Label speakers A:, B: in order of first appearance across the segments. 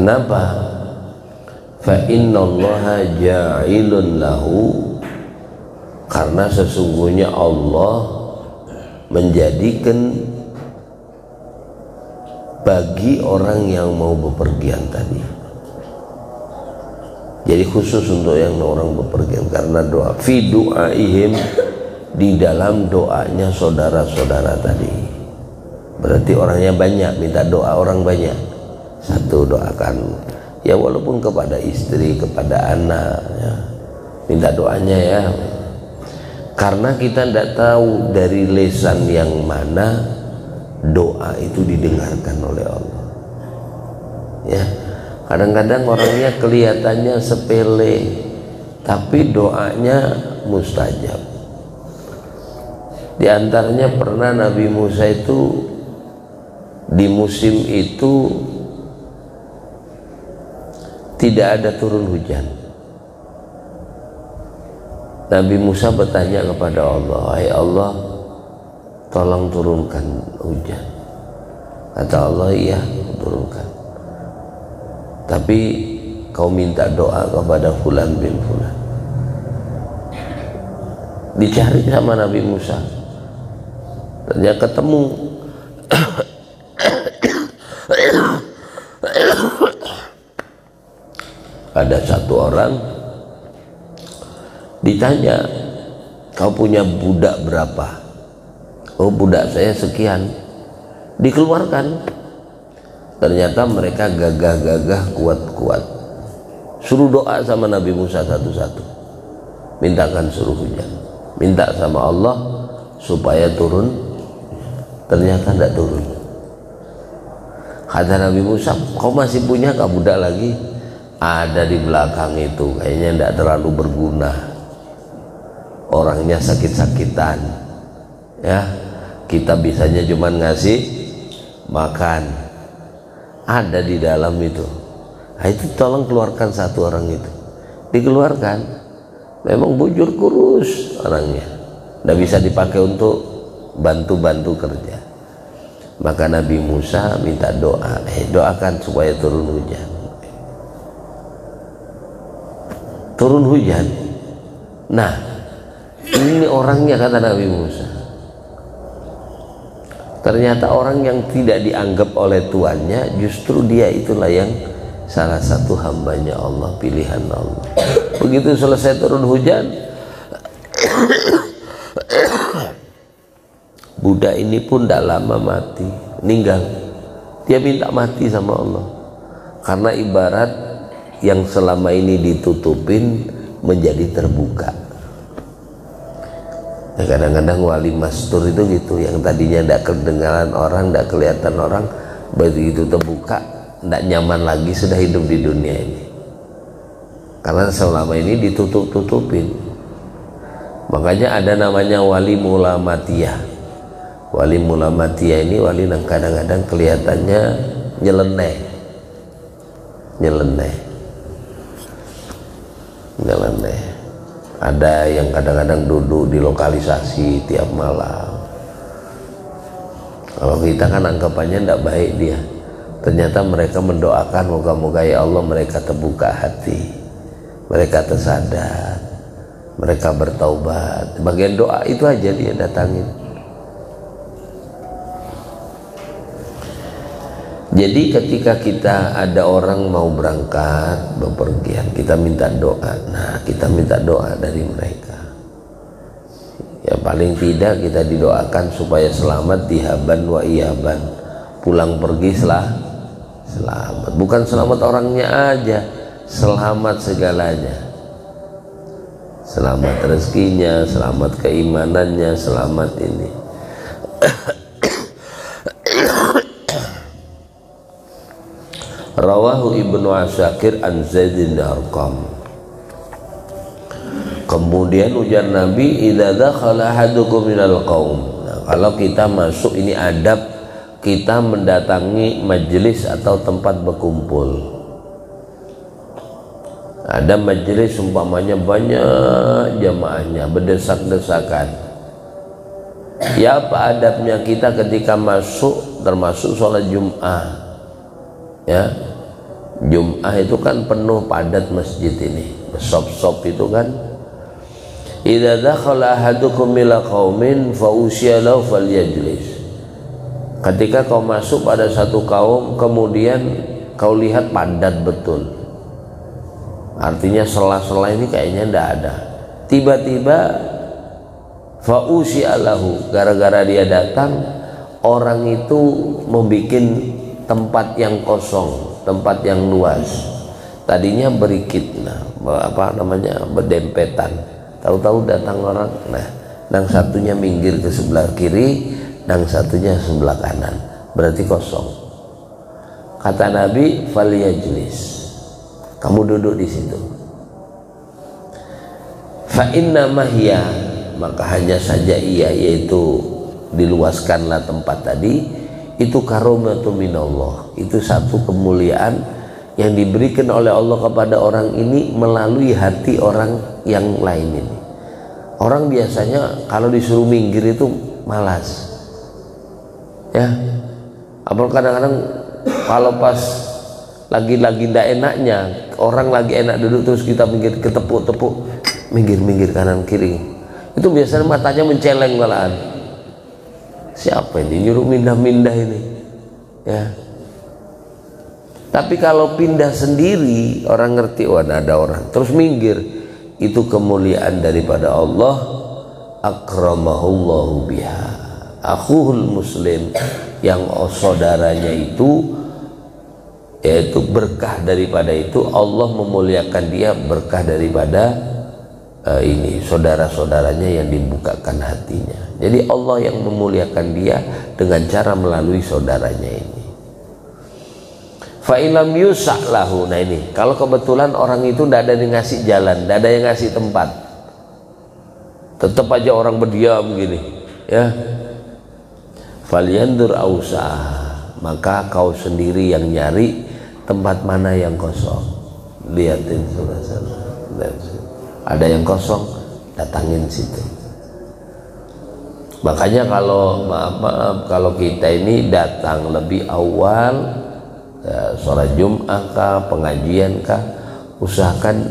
A: Kenapa? Fa innallaha ja'ilun lahu, karena sesungguhnya Allah menjadikan bagi orang yang mau bepergian tadi. Jadi khusus untuk yang orang bepergian, karena doa fi du'aihim, di dalam doanya saudara-saudara tadi. Berarti orangnya banyak, minta doa orang banyak. Satu, doakan ya walaupun kepada istri, kepada anak ya, minta doanya ya. Karena kita tidak tahu dari lisan yang mana doa itu didengarkan oleh Allah. Ya, kadang-kadang orangnya kelihatannya sepele, tapi doanya mustajab. Di antaranya pernah Nabi Musa itu di musim itu tidak ada turun hujan. Nabi Musa bertanya kepada Allah, "Hai Allah, tolong turunkan hujan." Kata Allah, "Iya, turunkan. Tapi kau minta doa kepada fulan bin fulan." Dicari sama Nabi Musa, ternyata ketemu. Ada satu orang ditanya, "Kau punya budak berapa?" "Oh, budak saya sekian." Dikeluarkan. Ternyata mereka gagah-gagah, kuat-kuat. Suruh doa sama Nabi Musa satu-satu, mintakan suruh hujan, minta sama Allah supaya turun. Ternyata tidak turun. Kata Nabi Musa, "Kau masih punya kah budak lagi?" "Ada di belakang itu, kayaknya tidak terlalu berguna, orangnya sakit-sakitan ya, kita bisanya cuma ngasih makan. Ada di dalam itu." Nah, itu tolong keluarkan satu orang itu. Dikeluarkan. Memang bujur kurus orangnya, tidak bisa dipakai untuk bantu-bantu kerja. Maka Nabi Musa minta doa, doakan supaya turun hujan. Turun hujan. Nah, ini orangnya, kata Nabi Musa. Ternyata orang yang tidak dianggap oleh tuannya, justru dia itulah yang salah satu hambanya Allah, pilihan Allah. Begitu selesai turun hujan, budak ini pun tidak lama mati, meninggal. Dia minta mati sama Allah, karena ibarat yang selama ini ditutupin menjadi terbuka. Nah, kadang-kadang wali mastur itu gitu, yang tadinya tidak kedengaran orang, tidak kelihatan orang, begitu terbuka, tidak nyaman lagi sudah hidup di dunia ini, karena selama ini ditutup-tutupin. Makanya ada namanya wali mulamatiyah. Wali mulamatiyah ini wali yang kadang-kadang kelihatannya nyeleneh, ada yang kadang-kadang duduk di lokalisasi tiap malam. Kalau kita kan anggapannya tidak baik dia, ternyata mereka mendoakan moga-moga ya Allah mereka terbuka hati, mereka tersadar, mereka bertaubat. Bagian doa itu aja dia datangin. Jadi ketika kita ada orang mau berangkat bepergian, kita minta doa. Nah, kita minta doa dari mereka. Ya paling tidak kita didoakan supaya selamat dihaban wa iyaban, pulang pergi selamat. Bukan selamat orangnya aja, selamat segalanya. Selamat rezekinya, selamat keimanannya, selamat ini. Rawahu Ibnu Asakir an Zaid bin Arqam. Kemudian ujar Nabi, idza dakhala ahadukum minal qaum. Nah, kalau kita masuk, ini adab kita mendatangi majelis atau tempat berkumpul. Ada majelis umpamanya banyak jamaahnya, berdesak-desakan. Ya, apa adabnya kita ketika masuk, termasuk sholat Jum'ah? Ya, Jum'ah itu kan penuh padat masjid ini, sop-sop itu kan. Idza dakhala ahadukum ila qaumin fa usya lahu falyajlis. Ketika kau masuk pada satu kaum kemudian kau lihat padat betul, artinya sela-sela ini kayaknya tidak ada, tiba-tiba fa usya lahu, gara-gara dia datang orang itu membuat tempat yang kosong, tempat yang luas. Tadinya berikit, berdempetan. Tahu-tahu datang orang, yang satunya minggir ke sebelah kiri, yang satunya sebelah kanan, berarti kosong. Kata Nabi, faliyajlis, kamu duduk di situ. Fa inna mahya, maka hanya saja ia, yaitu diluaskanlah tempat tadi, itu karomatu minallah, itu satu kemuliaan yang diberikan oleh Allah kepada orang ini melalui hati orang yang lain ini. Orang biasanya kalau disuruh minggir itu malas, ya. Apalagi kadang-kadang kalau pas lagi tidak enaknya, orang lagi enak duduk terus kita minggir, ketepuk-tepuk, minggir kanan kiri, itu biasanya matanya menceleng malahan. Siapa ini nyuruh mindah-mindah ini, ya. Tapi kalau pindah sendiri, orang ngerti, oh ada orang, terus minggir, itu kemuliaan daripada Allah. Akramahullahu biha, akhuhul muslim, yang saudaranya itu, yaitu berkah daripada itu, Allah memuliakan dia berkah daripada ini saudara-saudaranya yang dibukakan hatinya. Jadi Allah yang memuliakan dia dengan cara melalui saudaranya ini. Fa'ilam yusak lahu. Nah ini, kalau kebetulan orang itu tidak ada yang ngasih jalan, tidak ada yang ngasih tempat, tetap aja orang berdiam gini, ya. Falyandur ausah, maka kau sendiri yang nyari tempat mana yang kosong. Lihatin saudara, ada yang kosong, datangin situ. Makanya kalau maaf kalau kita ini datang lebih awal, sholat Jum'ah kah, pengajian kah, usahakan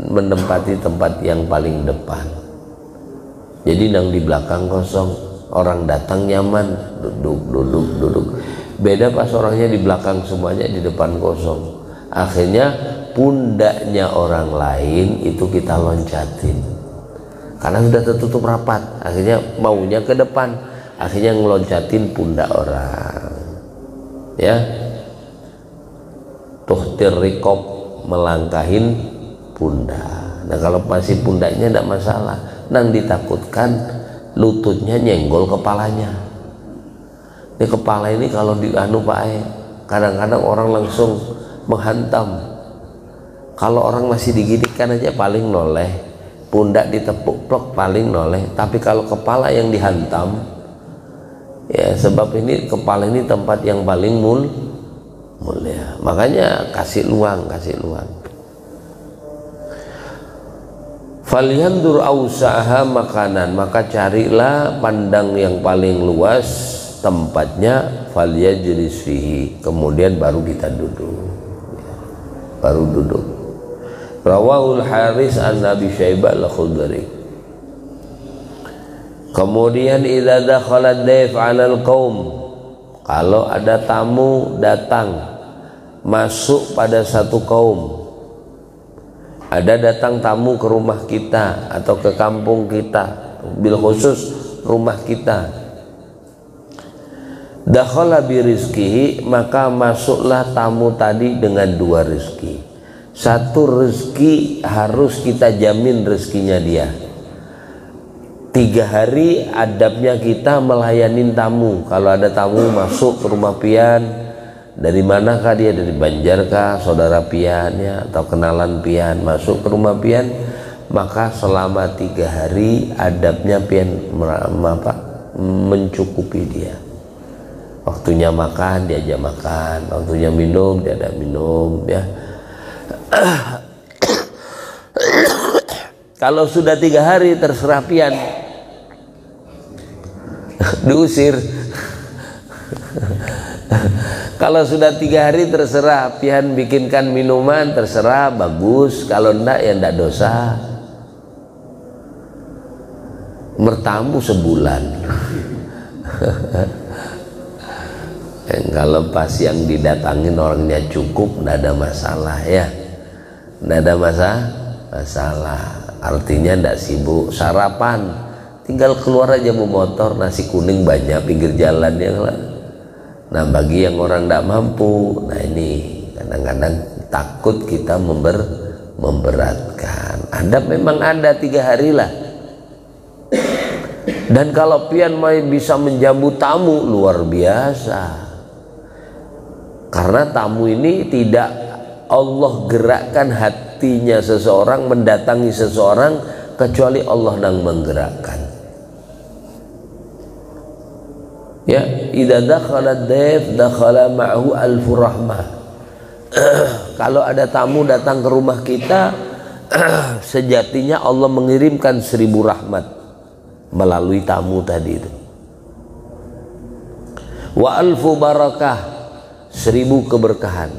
A: menempati tempat yang paling depan. Jadi yang di belakang kosong, orang datang nyaman, duduk. Beda pas orangnya di belakang semuanya, di depan kosong. Akhirnya pundaknya orang lain itu kita loncatin, karena sudah tertutup rapat. Akhirnya maunya ke depan, akhirnya ngeloncatin pundak orang, ya. Tuhtir rikob, melangkahin pundak. Nah kalau masih pundaknya tidak masalah, nang ditakutkan lututnya nyenggol kepalanya. Ini kepala ini kalau dianu Pak, kadang-kadang orang langsung menghantam. Kalau orang masih diginikan aja paling noleh, pundak ditepuk plok paling noleh. Tapi kalau kepala yang dihantam, ya sebab ini kepala ini tempat yang paling mulia, makanya kasih luang. Falyandur ausaha makanan, maka carilah pandang yang paling luas tempatnya, falyajlis fihi, kemudian baru kita duduk, Rawahul Haris an Abi Syaibah al-Khudri. Kemudian idza dakhala ad-dayf 'alal qaum, kalau ada tamu datang masuk pada satu kaum, ada datang tamu ke rumah kita atau ke kampung kita, bil khusus rumah kita, dakhala bi rizqihi, maka masuklah tamu tadi dengan dua rezeki. Satu rezeki harus kita jamin rezekinya dia. 3 hari adabnya kita melayanin tamu. Kalau ada tamu masuk ke rumah pian, dari manakah dia, dari Banjar kah, saudara pian ya, atau kenalan pian, masuk ke rumah pian, maka selama 3 hari adabnya pian mencukupi dia. Waktunya makan diajak makan, waktunya minum dia ada minum, ya. Kalau sudah 3 hari terserah pian, diusir. Kalau sudah 3 hari terserah, pian bikinkan minuman terserah, bagus. Kalau enggak ya enggak dosa. Bertamu sebulan. Kalau pas yang didatangin orangnya cukup, enggak ada masalah ya. Enggak ada masalah. Artinya enggak sibuk. Sarapan tinggal keluar aja mau motor, nasi kuning banyak pinggir jalan yang lah. Nah bagi yang orang tidak mampu, nah ini kadang-kadang takut kita memberatkan. Ada memang ada 3 hari lah. Dan kalau pian mai bisa menjamu tamu luar biasa. Karena tamu ini tidak Allah gerakkan hatinya seseorang mendatangi seseorang kecuali Allah yang menggerakkan. Ya, idza dakhala ad-dayf dakhala ma'hu alfu rahmah. Kalau ada tamu datang ke rumah kita, sejatinya Allah mengirimkan 1000 rahmat melalui tamu tadi itu. Wa alfu barakah, 1000 keberkahan.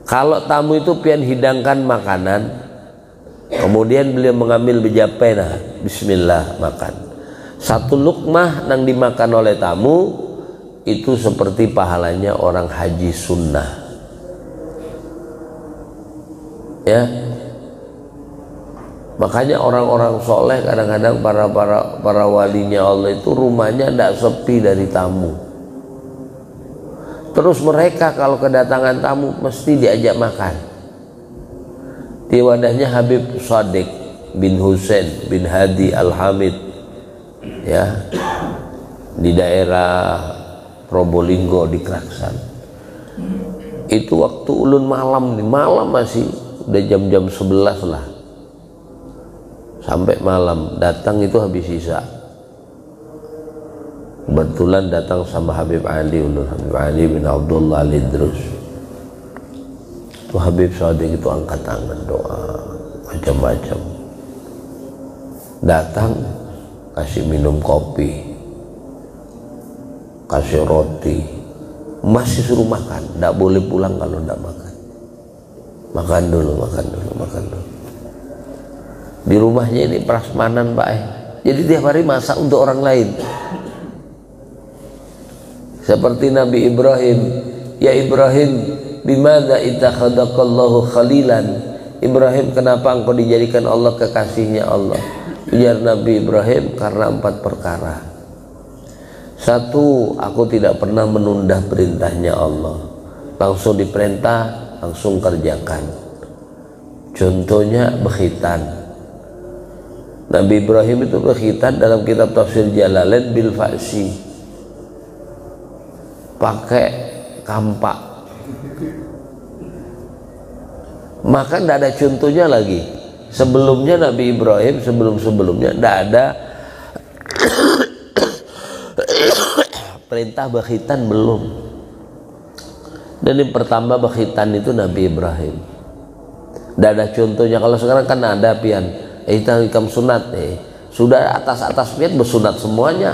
A: Kalau tamu itu pian hidangkan makanan, kemudian beliau mengambil bejapena, bismillah makan. 1 lukmah yang dimakan oleh tamu itu seperti pahalanya orang haji sunnah. Ya, makanya orang-orang soleh kadang-kadang para walinya Allah itu rumahnya tidak sepi dari tamu. Terus mereka kalau kedatangan tamu mesti diajak makan. Di wadahnya Habib Shadiq bin Husain bin Hadi Al-Hamid, ya, di daerah Probolinggo di Kraksan. Itu waktu ulun malam, masih udah jam-jam 11 lah, sampai malam datang itu habis isya. Kebetulan datang sama Habib Ali, Habib Ali bin Abdullah Al-Idrus. Itu Habib Shadiq itu angkat tangan doa macam-macam. Datang kasih minum kopi, kasih roti, masih suruh makan. Tidak boleh pulang kalau tidak makan. Makan dulu. Di rumahnya ini prasmanan Pak. Jadi tiap hari masak untuk orang lain. Seperti Nabi Ibrahim, ya Ibrahim, bimadza ittakhadhakallahu khalilan. Ibrahim, kenapa engkau dijadikan Allah kekasihnya Allah? Ujar Nabi Ibrahim, karena 4 perkara. 1, aku tidak pernah menunda perintahnya Allah. Langsung diperintah, langsung kerjakan. Contohnya berkhitan. Nabi Ibrahim itu berkhitan dalam kitab tafsir Jalalain bil fa'si, pakai kampak. Maka tidak ada contohnya lagi. Sebelumnya Nabi Ibrahim, sebelumnya tidak ada perintah berkhitan, belum. Dan yang pertama berkhitan itu Nabi Ibrahim. Tidak ada contohnya. Kalau sekarang kan ada pian, kita hikam sunat, sudah atas pian bersunat semuanya.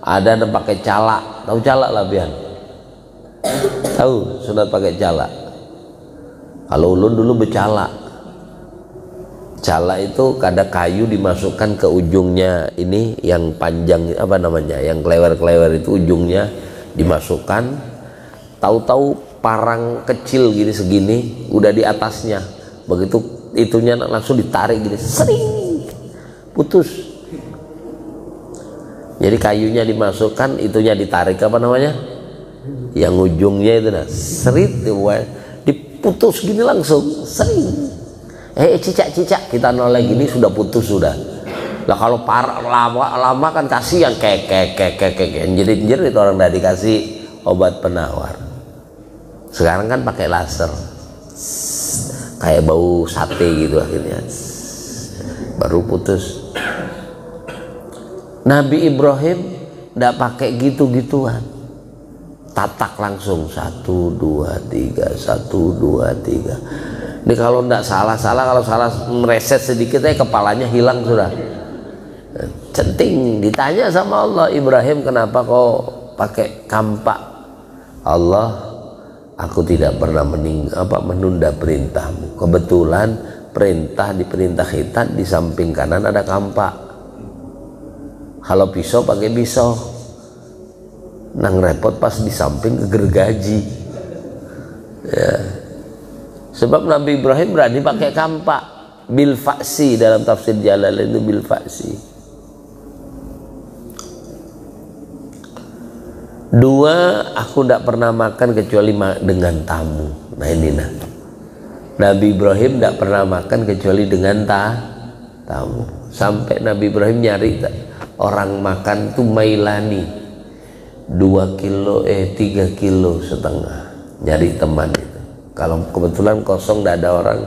A: Ada yang pakai cala, tahu cala lah pian? Tahu sunat pakai cala. Kalau ulun dulu bercala. Cala itu ada kayu dimasukkan ke ujungnya, ini yang panjang apa namanya, yang klewer-klewer itu ujungnya dimasukkan. Tahu-tahu parang kecil gini segini udah di atasnya. Begitu itunya langsung ditarik gini, sering putus. Jadi kayunya dimasukkan, itunya ditarik apa namanya? Yang ujungnya itu nah, serit diputus gini langsung, sering. Cicak kita noleh gini sudah putus sudah. Lah kalau lama kan kasihan jerit itu orang udah dikasih obat penawar. Sekarang kan pakai laser, kayak bau sate gitu akhirnya baru putus. Nabi Ibrahim tidak pakai gitu-gituan, tatak langsung 1 2 3 1 2 3. Ini kalau tidak salah, kalau salah mereset sedikit kepalanya hilang sudah. Centing ditanya sama Allah, Ibrahim kenapa kau pakai kampak? Allah, aku tidak pernah menunda perintahmu. Kebetulan diperintah khitan di samping kanan ada kampak. Kalau pisau pakai pisau, nang repot pas di samping gergaji. Ya. Sebab Nabi Ibrahim berani pakai kampak, bil faksi, dalam tafsir Jalalain itu bil faksi. Dua, aku tidak pernah makan kecuali dengan tamu. Nah ini nah, Nabi Ibrahim tidak pernah makan kecuali dengan tamu. Sampai Nabi Ibrahim nyari orang makan tuh mailani 2 kilo 3 kilo setengah, nyari teman itu. Kalau kebetulan kosong tidak ada orang,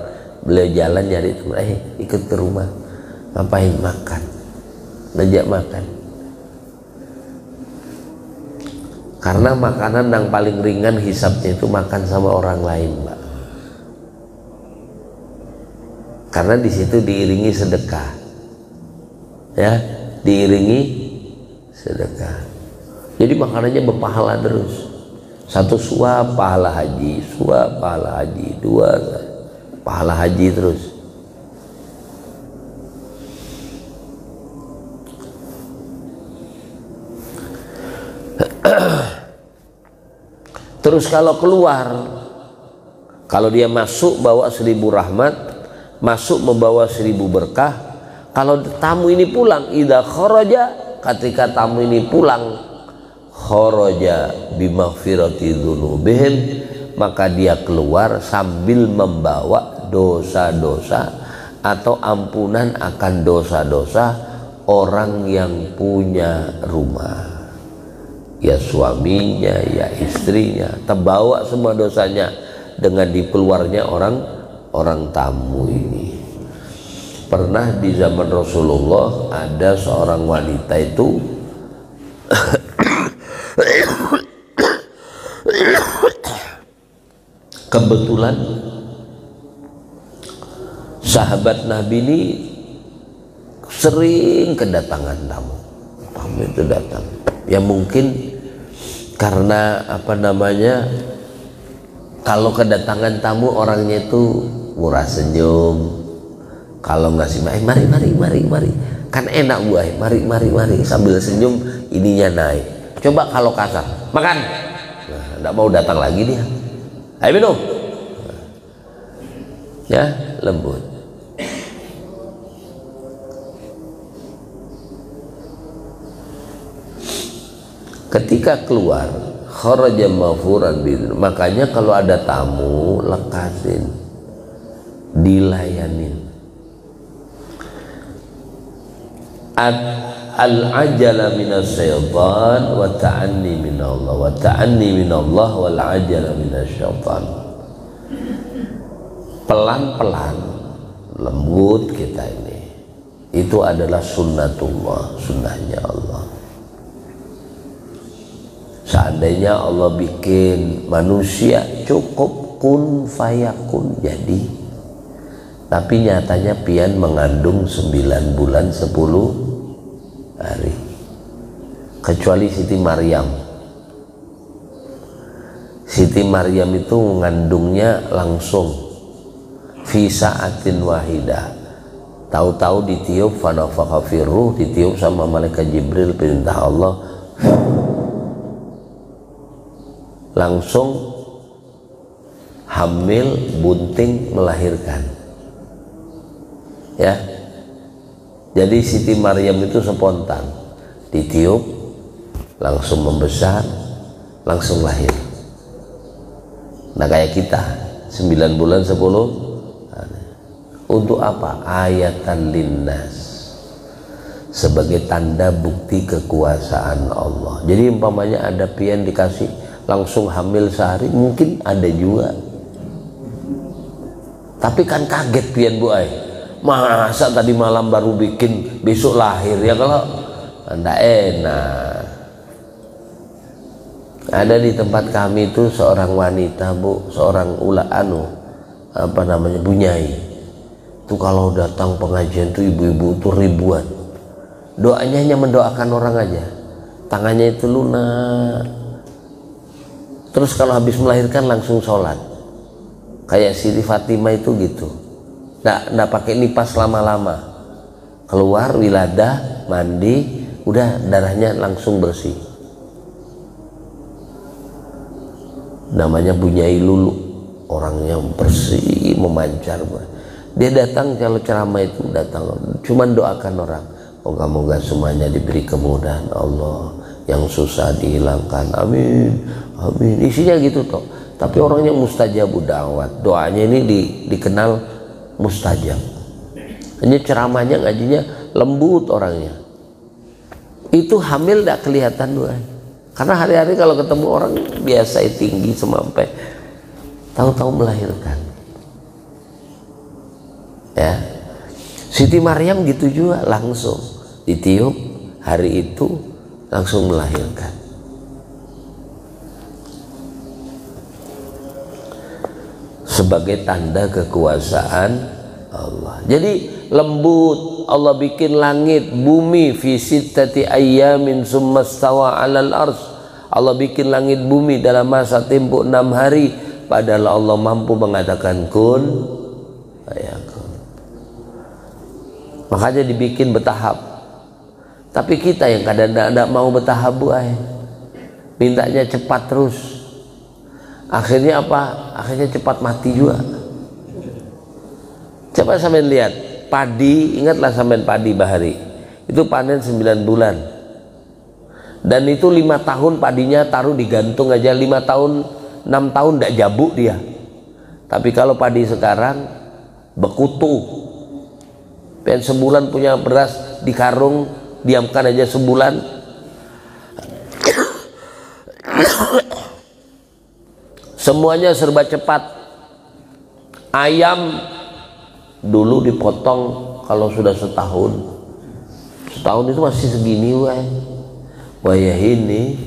A: beliau jalan nyari teman, ikut ke rumah, ngapain? Makan, ngajak makan. Karena makanan yang paling ringan hisabnya itu makan sama orang lain, Mbak. Karena di situ diiringi sedekah, ya, diiringi sedekah. Jadi makanannya berpahala terus. Satu suap pahala haji, suap pahala haji, 2 pahala haji terus. Terus kalau keluar, kalau dia masuk bawa 1000 rahmat, masuk membawa 1000 berkah. Kalau tamu ini pulang, idza kharaja, ketika tamu ini pulang, kharaja bimaghfirati dzunubihim, maka dia keluar sambil membawa dosa-dosa atau ampunan akan dosa-dosa orang yang punya rumah. Ya suaminya, ya istrinya, terbawa semua dosanya dengan dikeluarnya orang tamu ini. Pernah di zaman Rasulullah ada seorang wanita itu kebetulan sahabat Nabi ini sering kedatangan tamu itu datang. Ya mungkin karena kalau kedatangan tamu orangnya itu murah senyum. Kalau ngasih mari kan enak Bu, mari sambil senyum ininya naik. Coba kalau kasar, makan, nah, enggak mau datang lagi dia. Ayo minum, ya lembut. Ketika keluar, kharaja maghfuran bidzunub. Makanya kalau ada tamu lekasin, dilayanin. Al-ajala minas syaitan wa ta'anni minallah, wa ta'anni minallah wal ajala minas syaitan. Pelan-pelan, lembut kita ini. Itu adalah sunnatullah, sunnahnya Allah. Seandainya Allah bikin manusia cukup kun fayakun jadi, tapi nyatanya pian mengandung 9 bulan 10 hari. Kecuali Siti Maryam. Siti Maryam itu mengandungnya langsung fi sa'atin wahidah. Tahu-tahu ditiup fanafakha firruh, ditiup sama malaikat Jibril, perintah Allah, langsung hamil, bunting, melahirkan. Ya, jadi Siti Maryam itu spontan, ditiup, langsung membesar, langsung lahir. Nah kayak kita 9 bulan 10 hari. Untuk apa? Ayatan linnas, sebagai tanda bukti kekuasaan Allah. Jadi umpamanya ada pian dikasih langsung hamil sehari, mungkin ada juga. Tapi kan kaget pian Bu ay, masa tadi malam baru bikin besok lahir, ya kalau anda enak. Ada di tempat kami itu seorang wanita Bu, seorang bunyai itu kalau datang pengajian tuh ibu-ibu tuh ribuan. Doanya hanya mendoakan orang aja, tangannya itu lunak. Terus kalau habis melahirkan langsung sholat. Kayak Siti Fatimah itu gitu. Nggak pakai nipas lama-lama. Keluar wiladah, mandi, udah darahnya langsung bersih. Namanya Bunyai Lulu, orangnya bersih, memancar. Dia datang kalau ceramah itu datang, cuman doakan orang. Moga-moga semuanya diberi kemudahan Allah, yang susah dihilangkan, amin, amin. Isinya gitu toh. Tapi orangnya mustajabud da'wat, doanya ini dikenal mustajab. Hanya ceramahnya, ngajinya lembut orangnya. Itu hamil tidak kelihatan doa. Karena hari-hari kalau ketemu orang biasa tinggi sampai tahu-tahu melahirkan. Ya, Siti Maryam gitu juga, langsung ditiup hari itu langsung melahirkan. Sebagai tanda kekuasaan Allah. Jadi lembut, Allah bikin langit, bumi fi sittati ayyamin summa stawa 'alal arsy. Allah bikin langit bumi dalam masa tempo 6 hari, padahal Allah mampu mengatakan kun fayakun. Makanya dibikin bertahap. Tapi kita yang kadang-kadang tidak mau bertahap, mintanya cepat terus. Akhirnya apa? Akhirnya cepat mati juga. Coba sampean lihat padi, ingatlah sampean padi Bahari, itu panen 9 bulan, dan itu 5 tahun padinya taruh digantung aja, 5 tahun 6 tahun tidak jabuk dia. Tapi kalau padi sekarang bekutu, pengen sebulan punya beras di karung, diamkan aja sebulan. Semuanya serba cepat. Ayam dulu dipotong kalau sudah setahun itu masih segini, wayah ini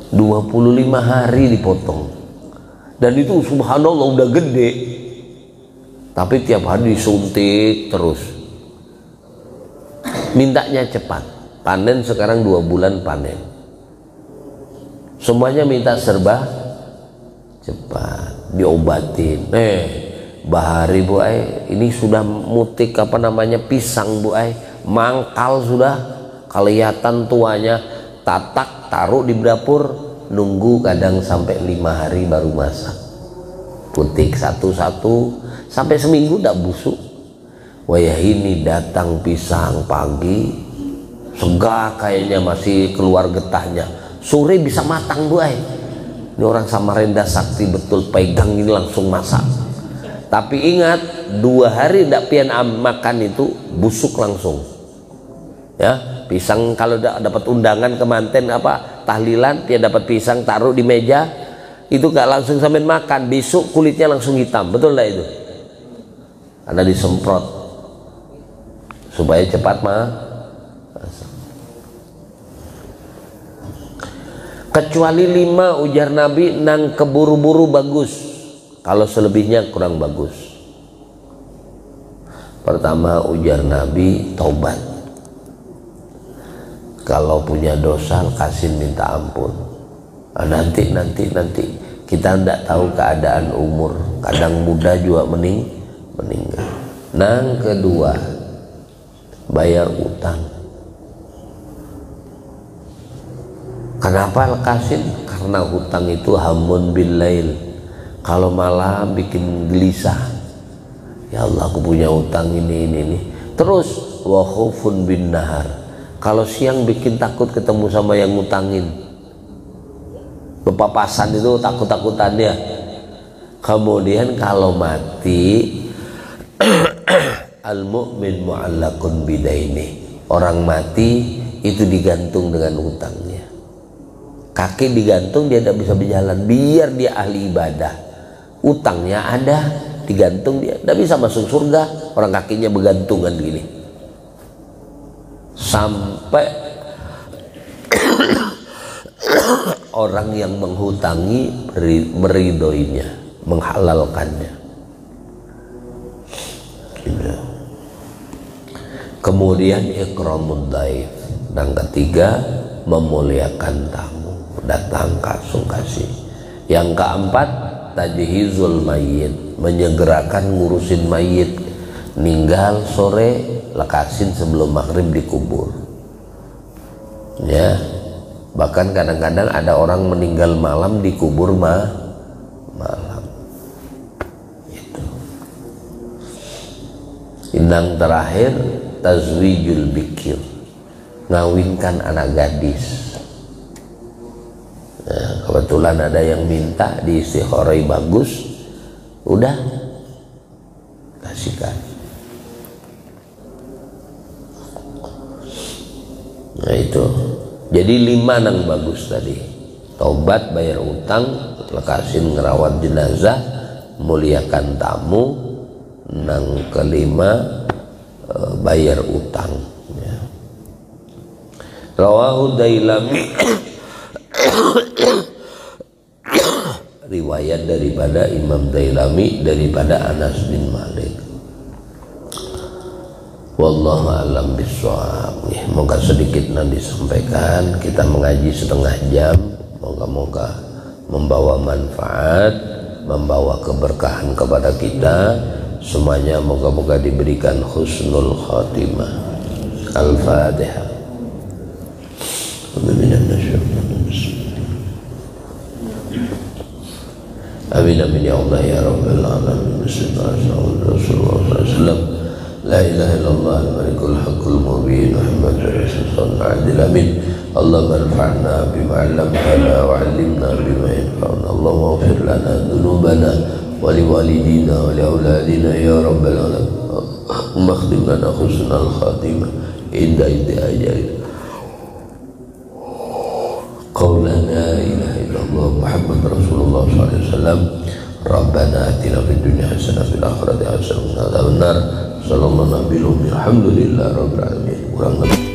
A: 25 hari dipotong, dan itu subhanallah udah gede, tapi tiap hari disuntik terus. Mintanya cepat, panen sekarang 2 bulan panen, semuanya minta serba cepat, diobatin. Bahari Bu ini sudah mutik pisang Bu mangkal sudah, kelihatan tuanya, tatak taruh di dapur, nunggu kadang sampai 5 hari baru masak, putik satu-satu sampai seminggu tidak busuk. Wayah ini datang pisang pagi, segar kayaknya masih keluar getahnya, sore bisa matang Bu. Ini orang Samarinda sakti betul, pegang ini langsung masak. Tapi ingat, 2 hari tidak pian makan itu busuk langsung. Ya, pisang kalau dapat undangan ke manten tahlilan, dia dapat pisang taruh di meja, itu gak langsung sampai makan, besok kulitnya langsung hitam, betul lah itu? Karena disemprot supaya cepat masak. Kecuali 5 ujar Nabi nang keburu-buru bagus. Kalau selebihnya kurang bagus. Pertama ujar Nabi, taubat. Kalau punya dosa kasih minta ampun. Nanti kita tidak tahu keadaan umur, kadang muda juga meninggal. Nang kedua, bayar utang. Kenapa lekasin? Karena hutang itu hamun bil lail, kalau malam bikin gelisah. Ya Allah, aku punya utang ini. Terus wa khaufun bin nahar, kalau siang bikin takut ketemu sama yang ngutangin. Bepapasan itu takut-takutannya. Kemudian kalau mati al mu'min mu'allakun bidaini, orang mati itu digantung dengan hutangnya. Kaki digantung, dia tidak bisa berjalan, biar dia ahli ibadah, utangnya ada, digantung, dia tidak bisa masuk surga. Orang kakinya bergantungan gini sampai orang yang menghutangi meridhoinya, menghalalkannya. Kemudian ikramud dhaif, dan ketiga memuliakan tamu. datang kasih. Yang keempat, tajhizul mayit, menyegerakan ngurusin mayit, ninggal sore lekasin sebelum maghrib dikubur. Ya, bahkan kadang-kadang ada orang meninggal malam dikubur malam. Itu. Yang terakhir, tazwijul bikir, ngawinkan anak gadis. Nah, kebetulan ada yang minta di istikharah bagus, udah kasihkan. Nah itu, jadi 5 nang bagus tadi: tobat, bayar utang, lekasin ngerawat jenazah, muliakan tamu, nang kelima bayar utang. Ya. Rawahu Dailami riwayat daripada Imam Dailami daripada Anas bin Malik. Wallahu a'lam bishawab. Moga sedikit nanti disampaikan, kita mengaji setengah jam, moga-moga membawa manfaat, membawa keberkahan kepada kita semuanya. Moga-moga diberikan husnul khatimah. Al-Fatihah. Amin amin ya Allah ya Rabbal alamin. Bismillahirrahmanirrahim. Rasulullah sallallahu la ilaha illallah al-malikul haqqul mubin Muhammadur rasulullah adil amin. Allahumma anfa'na bima 'allamtana wa 'allimna bima yanfa'una. Allahumma ighfir lana dhunubana wa liwalidina wa liauladina ya Rabbal alamin. Allahumma khtim lana husnal khatimah inda ajalina. Qawlan la ilaha illallah Muhammad Rasulullah SAW. Rabbana atina fid dunya hasanah fil akhirati hasanah wa qina adzabannar. Sallallahu alaihi wa sallam. Alhamdulillah rabbil alamin.